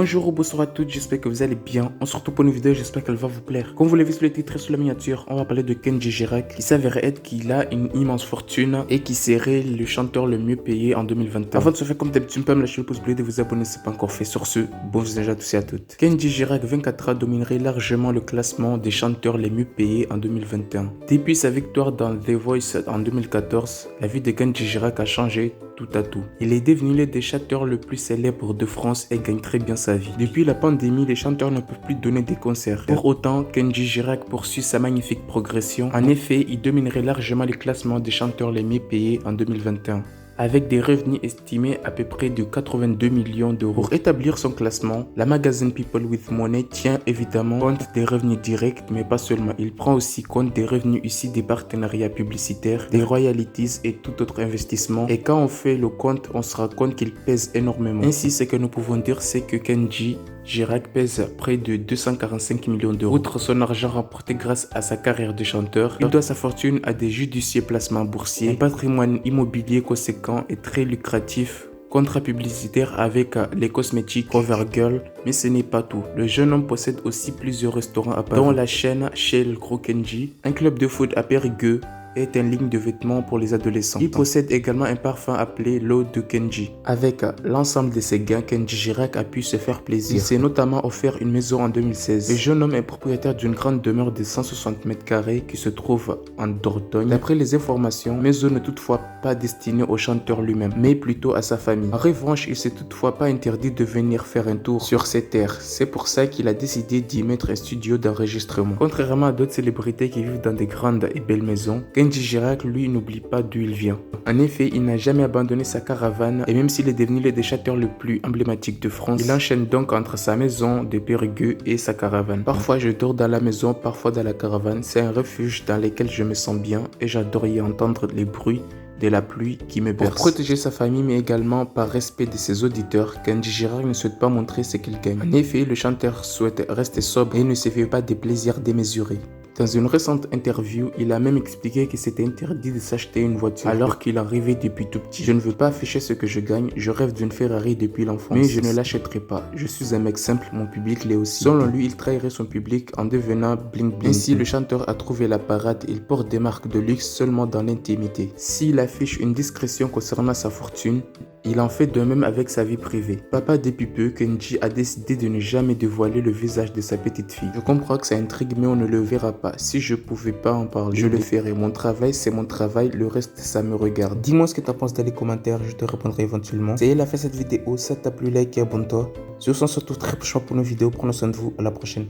Bonjour ou bonsoir à toutes, j'espère que vous allez bien. On se retrouve pour une vidéo, j'espère qu'elle va vous plaire. Comme vous l'avez vu sur le titre et sur la miniature, on va parler de Kenji Girac. Il s'avérait être qu'il a une immense fortune et qui serait le chanteur le mieux payé en 2021. Avant de se faire comme d'habitude, pas me lâcher le pouce bleu et de vous abonner si ce n'est pas encore fait. Sur ce, bon visionnage à tous et à toutes. Kenji Girac, 24 ans, dominerait largement le classement des chanteurs les mieux payés en 2021. Depuis sa victoire dans The Voice en 2014, la vie de Kenji Girac a changé tout à tout. Il est devenu l'un des chanteurs le plus célèbre de France et gagne très bien sa vie. Depuis la pandémie, les chanteurs ne peuvent plus donner des concerts. Pour autant, Kenji Girac poursuit sa magnifique progression. En effet, il dominerait largement les classements des chanteurs les mieux payés en 2021. Avec des revenus estimés à peu près de 82 millions d'euros. Pour établir son classement, la magazine People with Money tient évidemment compte des revenus directs, mais pas seulement. Il prend aussi compte des revenus issus des partenariats publicitaires, des royalties et tout autre investissement. Et quand on fait le compte, on se rend compte qu'il pèse énormément. Ainsi, ce que nous pouvons dire, c'est que Kenji Girac pèse près de 245 millions d'euros. Outre son argent remporté grâce à sa carrière de chanteur, il doit sa fortune à des judicieux placements boursiers, un patrimoine immobilier conséquent et très lucratif, contrat publicitaire avec les cosmétiques CoverGirl, mais ce n'est pas tout. Le jeune homme possède aussi plusieurs restaurants à Paris, dont la chaîne Chez le Gros Kenji, un club de foot à Périgueux, est une ligne de vêtements pour les adolescents. Il possède également un parfum appelé l'eau de Kenji. Avec l'ensemble de ses gains, Kenji Girac a pu se faire plaisir. Il s'est notamment offert une maison en 2016. Le jeune homme est propriétaire d'une grande demeure de 160 mètres carrés qui se trouve en Dordogne. D'après les informations, maison n'est toutefois pas destinée au chanteur lui-même, mais plutôt à sa famille. En revanche, il s'est toutefois pas interdit de venir faire un tour sur ses terres. C'est pour ça qu'il a décidé d'y mettre un studio d'enregistrement. Contrairement à d'autres célébrités qui vivent dans des grandes et belles maisons, Kenji Girac, lui, n'oublie pas d'où il vient. En effet, il n'a jamais abandonné sa caravane et même s'il est devenu l'un des chanteurs le plus emblématique de France, il enchaîne donc entre sa maison de Périgueux et sa caravane. Parfois, je dors dans la maison, parfois dans la caravane. C'est un refuge dans lequel je me sens bien et j'adore y entendre les bruits de la pluie qui me berce. Pour protéger sa famille mais également par respect de ses auditeurs, Kenji Girac ne souhaite pas montrer ce qu'il gagne. En effet, le chanteur souhaite rester sobre et ne se fait pas des plaisirs démesurés. Dans une récente interview, il a même expliqué que c'était interdit de s'acheter une voiture alors qu'il en rêvait depuis tout petit. Je ne veux pas afficher ce que je gagne, je rêve d'une Ferrari depuis l'enfance, mais je ne l'achèterai pas. Je suis un mec simple, mon public l'est aussi. Selon lui, il trahirait son public en devenant bling bling. Ainsi, le chanteur a trouvé la parade, il porte des marques de luxe seulement dans l'intimité. S'il affiche une discrétion concernant sa fortune, il en fait de même avec sa vie privée. Papa depuis peu, Kenji a décidé de ne jamais dévoiler le visage de sa petite fille. Je comprends que ça intrigue mais on ne le verra pas. Si je pouvais pas en parler, je le ferais. Mon travail, c'est mon travail, le reste, ça me regarde. Dis-moi ce que tu en penses dans les commentaires, je te répondrai éventuellement. C'est la fin de cette vidéo, ça t'a plu, like et abonne-toi. Sur ce, on se retrouve très prochainement pour une vidéo. Prenez soin de vous, à la prochaine.